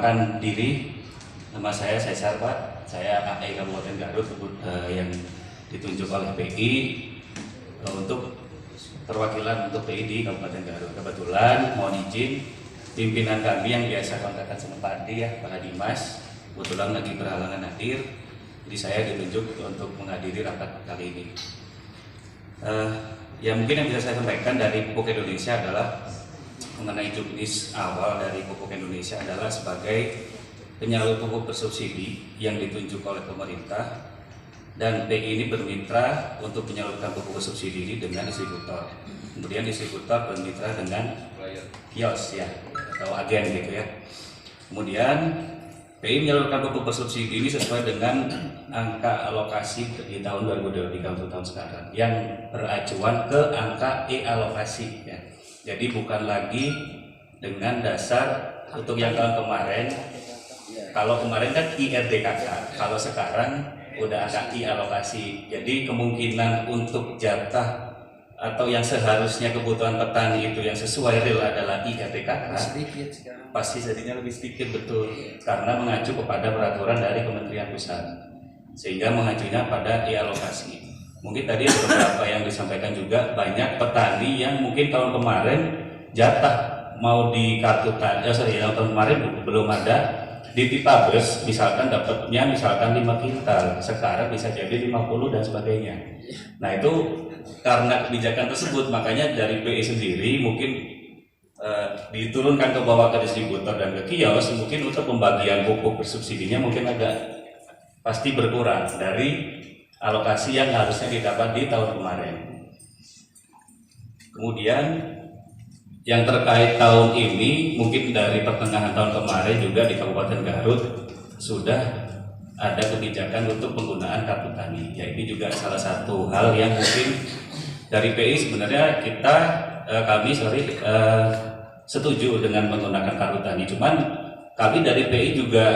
memperkenalkan diri. Nama saya Cesar, Pak. Saya AE Kabupaten Garut yang ditunjuk oleh PI untuk perwakilan untuk PI di Kabupaten Garut. Kebetulan mohon izin pimpinan kami yang biasa kontakkan sama Pak Adi ya, Pak Dimas, kebetulan lagi berhalangan hadir. Jadi saya ditunjuk untuk menghadiri rapat kali ini. Ya mungkin yang bisa saya sampaikan dari Pupuk Indonesia adalah mengenai juknis awal dari Pupuk Indonesia adalah sebagai penyalur pupuk bersubsidi yang ditunjuk oleh pemerintah, dan PI ini bermitra untuk menyalurkan pupuk bersubsidi ini dengan distributor. Kemudian distributor bermitra dengan kios ya atau agen gitu ya. Kemudian PI menyalurkan pupuk bersubsidi ini sesuai dengan angka alokasi di tahun 2023 untuk tahun sekarang yang beracuan ke angka e-alokasi ya. Jadi bukan lagi dengan dasar untuk yang tahun kemarin. Kalau kemarin kan IRDKK, kalau sekarang udah ada e-alokasi. Jadi kemungkinan untuk jatah atau yang seharusnya kebutuhan petani itu yang sesuai real adalah IRDKK, pasti jadinya lebih sedikit, betul, karena mengacu kepada peraturan dari Kementerian Pusat, sehingga mengacunya pada e-alokasi. Mungkin tadi beberapa yang disampaikan juga, banyak petani yang mungkin tahun kemarin jatah mau di kartu tani, yang tahun kemarin belum ada di Tipabes, misalkan dapatnya misalkan 5 kintal, sekarang bisa jadi 50 dan sebagainya. Nah itu karena kebijakan tersebut, makanya dari BI sendiri mungkin diturunkan ke bawah ke distributor dan ke kios, mungkin untuk pembagian pupuk bersubsidinya mungkin agak pasti berkurang dari alokasi yang harusnya didapat di tahun kemarin. Kemudian yang terkait tahun ini, mungkin dari pertengahan tahun kemarin juga di Kabupaten Garut sudah ada kebijakan untuk penggunaan kartu tani. Ya ini juga salah satu hal yang mungkin dari PI sebenarnya kami setuju dengan menggunakan kartu tani. Cuman kami dari PI juga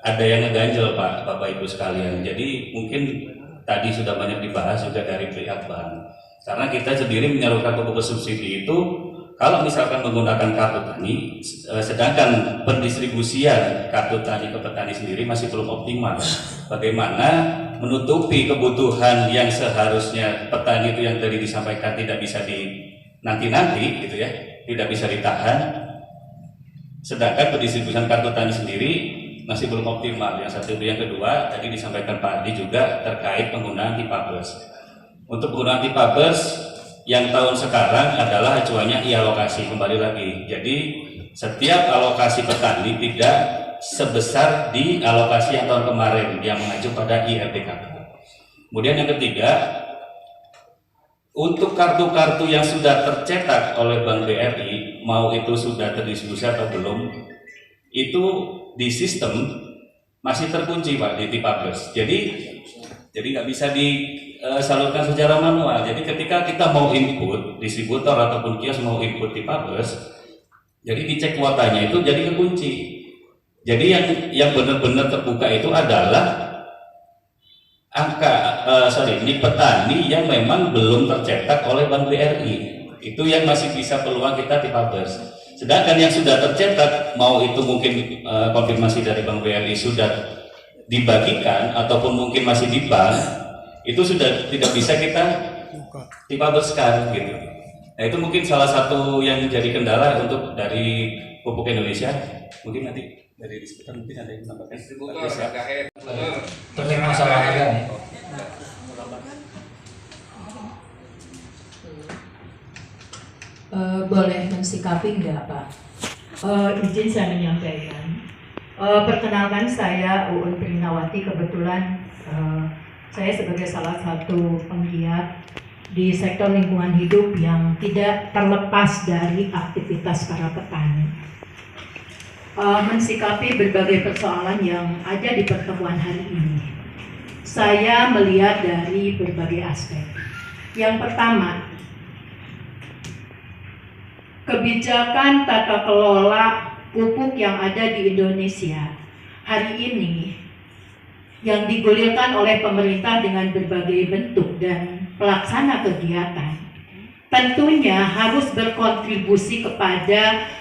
ada yang ngeganjel Pak, Bapak Ibu sekalian. Jadi mungkin tadi sudah banyak dibahas juga dari pihak bank. Karena kita sendiri menyalurkan pupuk bersubsidi itu kalau misalkan menggunakan kartu tani, sedangkan pendistribusian kartu tani ke petani sendiri masih belum optimal. Bagaimana menutupi kebutuhan yang seharusnya petani itu yang tadi disampaikan tidak bisa nanti gitu ya, tidak bisa ditahan. Sedangkan pendistribusian kartu tani sendiri masih belum optimal. Yang satu, yang kedua tadi disampaikan Pak Adi juga terkait penggunaan Tipabes. Untuk penggunaan Tipabes yang tahun sekarang adalah acuannya e-alokasi kembali lagi. Jadi setiap alokasi petani tidak sebesar di alokasi yang tahun kemarin yang mengacu pada IRDKK. Kemudian yang ketiga, untuk kartu-kartu yang sudah tercetak oleh Bank BRI, mau itu sudah terdistribusi atau belum, itu di sistem masih terkunci Pak di Tipabes. Jadi nggak bisa disalurkan secara manual. Jadi ketika kita mau input, distributor ataupun kios mau input Tipabes, jadi dicek kuotanya itu jadi kekunci. Jadi yang benar-benar terbuka itu adalah ini petani yang memang belum tercetak oleh Bank BRI. Itu yang masih bisa peluang kita Tipabes. Sedangkan yang sudah tercetak, mau itu mungkin konfirmasi dari Bank BRI sudah dibagikan ataupun mungkin masih di bank, itu sudah tidak bisa kita Tipabeskan gitu. Nah itu mungkin salah satu yang jadi kendala untuk dari Pupuk Indonesia. Mungkin nanti dari distributor mungkin ada yang menambahkan. Terkait masalah harga nih. Boleh mensikapi enggak Pak? Izin saya menyampaikan. Perkenalkan saya Uun Prinawati. Kebetulan saya sebagai salah satu penggiat di sektor lingkungan hidup yang tidak terlepas dari aktivitas para petani. Mensikapi berbagai persoalan yang ada di pertemuan hari ini, saya melihat dari berbagai aspek. Yang pertama, kebijakan tata kelola pupuk yang ada di Indonesia hari ini yang digulirkan oleh pemerintah dengan berbagai bentuk dan pelaksana kegiatan tentunya harus berkontribusi kepada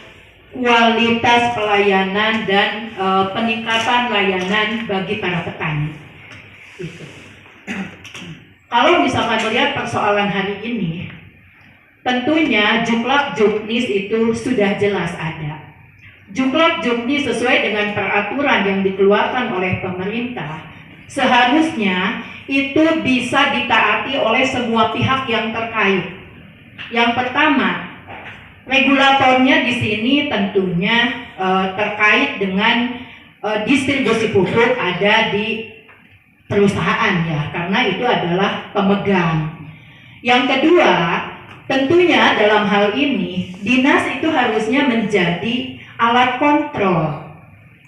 kualitas pelayanan dan peningkatan layanan bagi para petani. Gitu. Kalau misalkan melihat persoalan hari ini, tentunya juklak juknis itu sudah jelas ada. Juklak juknis sesuai dengan peraturan yang dikeluarkan oleh pemerintah, seharusnya itu bisa ditaati oleh semua pihak yang terkait. Yang pertama, regulatornya di sini tentunya terkait dengan distribusi pupuk ada di perusahaan ya, karena itu adalah pemegang. Yang kedua, tentunya dalam hal ini dinas itu harusnya menjadi alat kontrol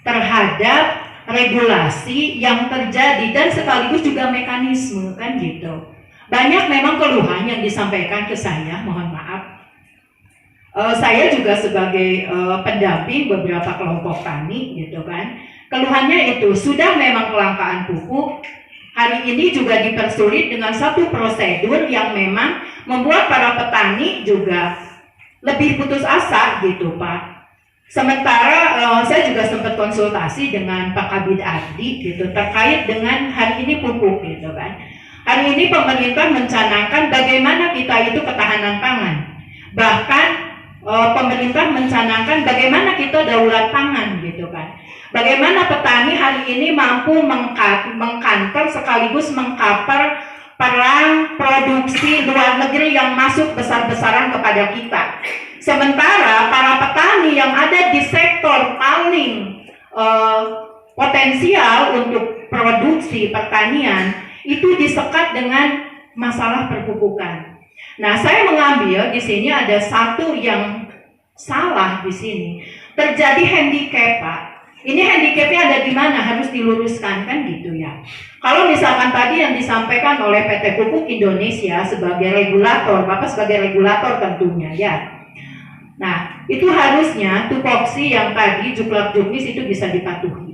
terhadap regulasi yang terjadi dan sekaligus juga mekanisme kan gitu. Banyak memang keluhan yang disampaikan ke saya, mohon maaf. Saya juga sebagai pendamping beberapa kelompok tani gitu kan, keluhannya itu sudah memang kelangkaan pupuk, hari ini juga dipersulit dengan satu prosedur yang memang membuat para petani juga lebih putus asa gitu Pak. Sementara saya juga sempat konsultasi dengan Pak Kabid Ardi gitu terkait dengan hari ini pupuk gitu kan. Hari ini pemerintah mencanangkan bagaimana kita itu ketahanan pangan. Bahkan pemerintah mencanangkan bagaimana kita daulat pangan gitu kan. Bagaimana petani hari ini mampu mengkantor sekaligus mengcover perang produksi luar negeri yang masuk besar-besaran kepada kita. Sementara para petani yang ada di sektor paling potensial untuk produksi pertanian itu disekat dengan masalah perpupukan. Nah, saya mengambil di sini ada satu yang salah di sini. Terjadi handicap, Pak. Ini handicapnya ada di mana? Harus diluruskan kan gitu ya. Kalau misalkan tadi yang disampaikan oleh PT Pupuk Indonesia sebagai regulator, Bapak sebagai regulator tentunya ya. Nah, itu harusnya tupoksi yang tadi juklak juknis itu bisa dipatuhi.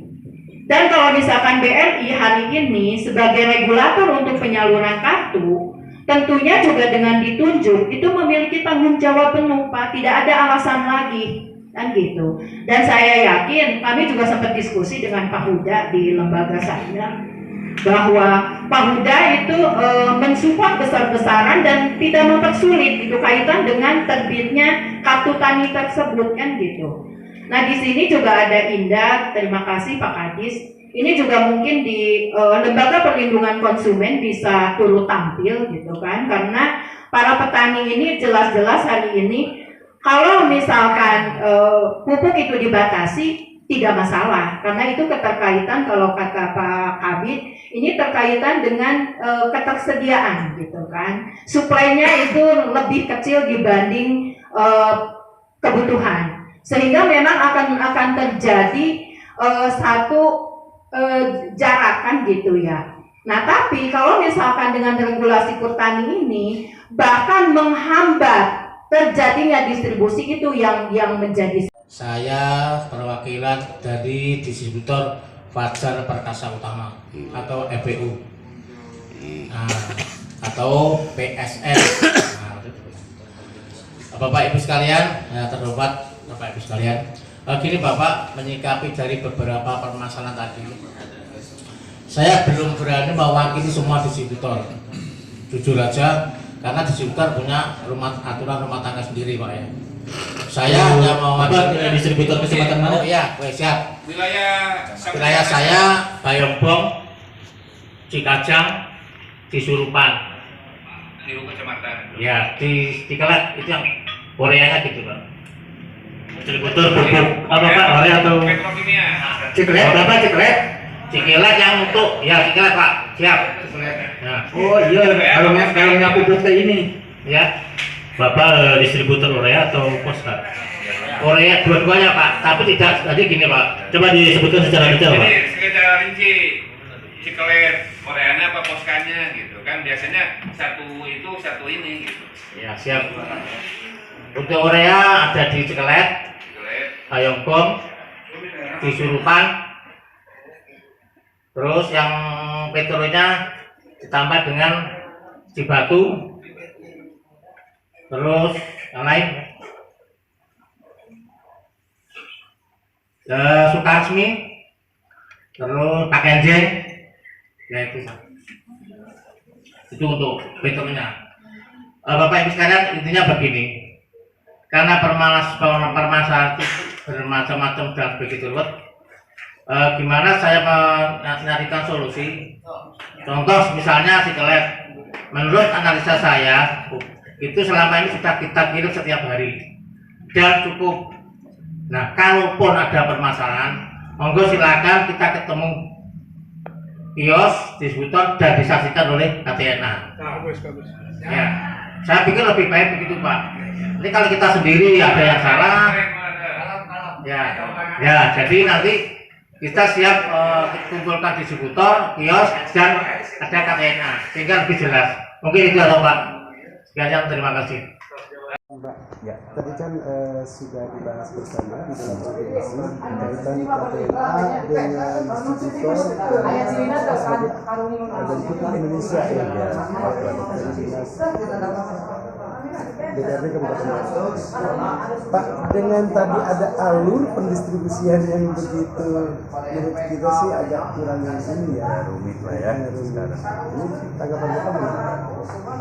Dan kalau misalkan BRI hari ini sebagai regulator untuk penyaluran kartu, tentunya juga dengan ditunjuk itu memiliki tanggung jawab penuh Pak, tidak ada alasan lagi kan gitu. Dan saya yakin kami juga sempat diskusi dengan Pak Huda di lembaga saya bahwa Pak Huda itu mensupport besar-besaran dan tidak mempersulit itu kaitan dengan terbitnya kartu tani tersebut kan gitu. Nah di sini juga ada Indah, terima kasih Pak Kadis. Ini juga mungkin di lembaga perlindungan konsumen bisa turut tampil gitu kan, karena para petani ini jelas-jelas hari ini kalau misalkan pupuk itu dibatasi tidak masalah, karena itu keterkaitan kalau kata Pak Kabid ini terkaitan dengan ketersediaan gitu kan, suplainya itu lebih kecil dibanding kebutuhan, sehingga memang akan terjadi satu jarak kan gitu ya. Nah tapi kalau misalkan dengan regulasi Kurtani ini bahkan menghambat terjadinya distribusi itu yang menjadi. Saya perwakilan dari distributor Fajar Perkasa Utama atau FPU atau PSN. Bapak Ibu sekalian, terhormat Bapak Ibu sekalian, gini Bapak menyikapi dari beberapa permasalahan tadi. Saya belum berani mewakili semua distributor, jujur aja, karena distributor punya aturan rumah tangga sendiri Pak ya. Saya hanya mewakili distributor kecamatan mana? Oh iya, siap. Wilayah saya Bayongbong, Cikajang, Cisurupan. Di kecamatan. Ya, di Kelat itu yang Koreanya gitu Pak. Distributor pupuk apa Pak? Ore atau Ciklet? Apa Ciklet? Ciklet yang untuk ya Ciklet Pak. Siap. Nah. Oh iya, kalau pupuk ini. Ya. Bapak distributor Korea atau Poskat? Korea dua-duanya Pak, tapi tidak tadi gini Pak. Coba disebutkan secara detail Pak. Jadi sekedar rinci Ciklet Koreanya apa Poskanya gitu kan, biasanya satu itu satu ini gitu. Ya siap. Untuk Korea ada di Ciklet, Bayongbong, di Surupan, terus yang petrolnya ditambah dengan Cibatu, terus yang lain Sukarsmi, terus Pak Kenjeng, ya itu untuk betulnya. Bapak Ibu sekalian, intinya begini, karena permasalahan itu bermacam-macam dan begitu ruwet, gimana saya mencarikan solusi. Contoh misalnya Cikelet, menurut analisa saya itu selama ini sudah kita kirim setiap hari dan cukup. Nah, kalaupun ada permasalahan, monggo silakan kita ketemu kios distributor dan disaksikan oleh KTNA. Ya, saya pikir lebih baik begitu Pak. Ini kalau kita sendiri ada yang salah, ya, jadi nanti kita siap kumpulkan distributor, kios dan ada KTNA sehingga lebih jelas. Mungkin itu ya Pak. Sekian, terima kasih. Mbak, ya. Tadi kan sudah dibahas bersama di dalam aplikasi kaitan KTNA dengan distributor dan Pupuk Indonesia ya, dari dinas DPRD Kabupaten Garut. Pak, dengan tadi ada alur pendistribusian yang begitu menurut kita sih agak kurang ini ya, rumit lah ya sekarang. Ini tanggapan Bapak bagaimana?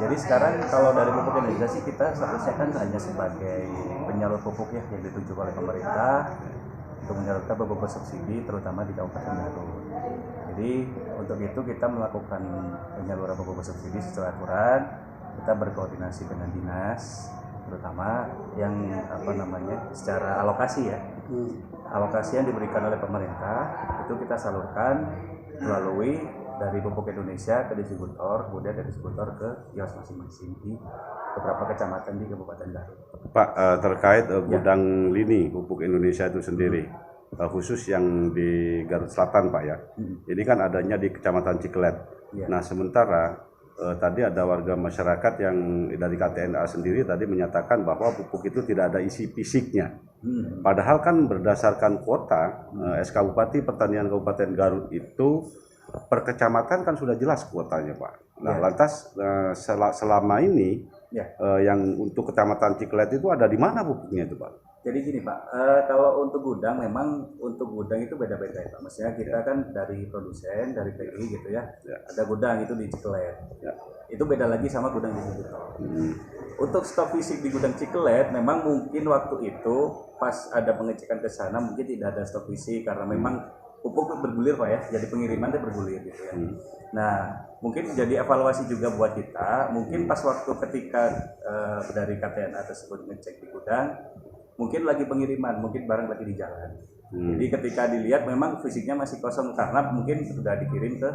Jadi sekarang kalau dari Pupuk Indonesia sih kita seharusnya kan hanya sebagai penyalur pupuk ya yang ditunjuk oleh pemerintah untuk menyalurkan pupuk bersubsidi terutama di Kabupaten Garut. Jadi untuk itu kita melakukan penyaluran pupuk bersubsidi secara aturan. Kita berkoordinasi dengan dinas, terutama yang secara alokasi ya. Alokasi yang diberikan oleh pemerintah itu kita salurkan melalui dari Pupuk Indonesia ke distributor, kemudian dari distributor ke kios masing-masing di beberapa kecamatan di Kabupaten Garut. Pak, terkait gudang lini Pupuk Indonesia itu sendiri, khusus yang di Garut Selatan Pak ya, ini kan adanya di Kecamatan Cikelet. Ya. Nah sementara tadi ada warga masyarakat yang dari KTNA sendiri tadi menyatakan bahwa pupuk itu tidak ada isi fisiknya. Padahal kan berdasarkan kuota SK Bupati Pertanian Kabupaten Garut itu per kecamatan kan sudah jelas kuotanya Pak. Nah lantas selama ini yang untuk Kecamatan Cikelet itu ada di mana pupuknya itu Pak? Jadi gini Pak, kalau untuk gudang memang untuk gudang itu beda-beda ya Pak. Maksudnya kita kan dari produsen, dari PI gitu ya. Ada gudang itu di Cikelet. Itu beda lagi sama gudang distributor. Untuk stok fisik di gudang Cikelet memang mungkin waktu itu pas ada pengecekan ke sana mungkin tidak ada stok fisik karena memang pupuk bergulir Pak ya. Jadi pengiriman itu bergulir gitu ya. Nah, mungkin jadi evaluasi juga buat kita. Mungkin pas waktu ketika dari KTNA tersebut ngecek di gudang mungkin lagi pengiriman, mungkin barang lagi di jalan. Jadi ketika dilihat memang fisiknya masih kosong karena mungkin sudah dikirim ke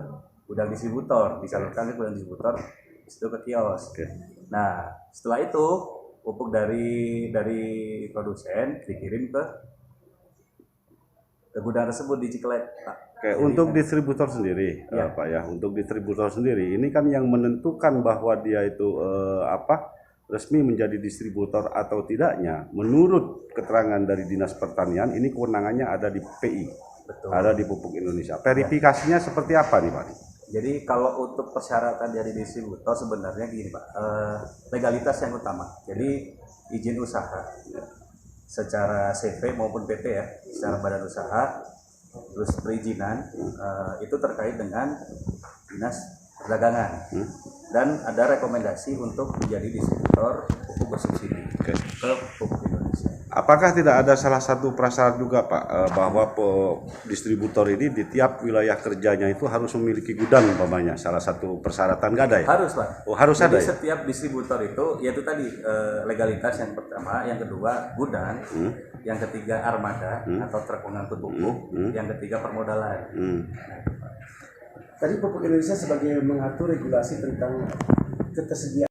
gudang distributor, disalurkan ke gudang distributor, itu ke kios. Nah, setelah itu pupuk dari produsen dikirim ke gudang tersebut di Cikelet, Pak. Oke, untuk distributor sendiri, Pak ya, untuk distributor sendiri, ini kan yang menentukan bahwa dia itu resmi menjadi distributor atau tidaknya, menurut keterangan dari Dinas Pertanian, ini kewenangannya ada di PI, ada di Pupuk Indonesia. Verifikasinya seperti apa nih Pak? Jadi kalau untuk persyaratan dari distributor sebenarnya gini Pak, legalitas yang utama. Jadi izin usaha, secara CV maupun PT ya, secara badan usaha, terus perizinan, itu terkait dengan Dinas Perdagangan. Dan ada rekomendasi untuk menjadi distributor pupuk bersubsidi ke Pupuk Indonesia. Apakah tidak ada salah satu prasyarat juga Pak bahwa distributor ini di tiap wilayah kerjanya itu harus memiliki gudang umpamanya? Salah satu persyaratan nggak ada ya? Harus Pak. Oh, harus jadi ada ya? Setiap distributor itu yaitu tadi legalitas yang pertama, yang kedua gudang, yang ketiga armada atau truk pengangkut pupuk, yang ketiga permodalan. Tadi Pupuk Indonesia sebagai mengatur regulasi tentang ketersediaan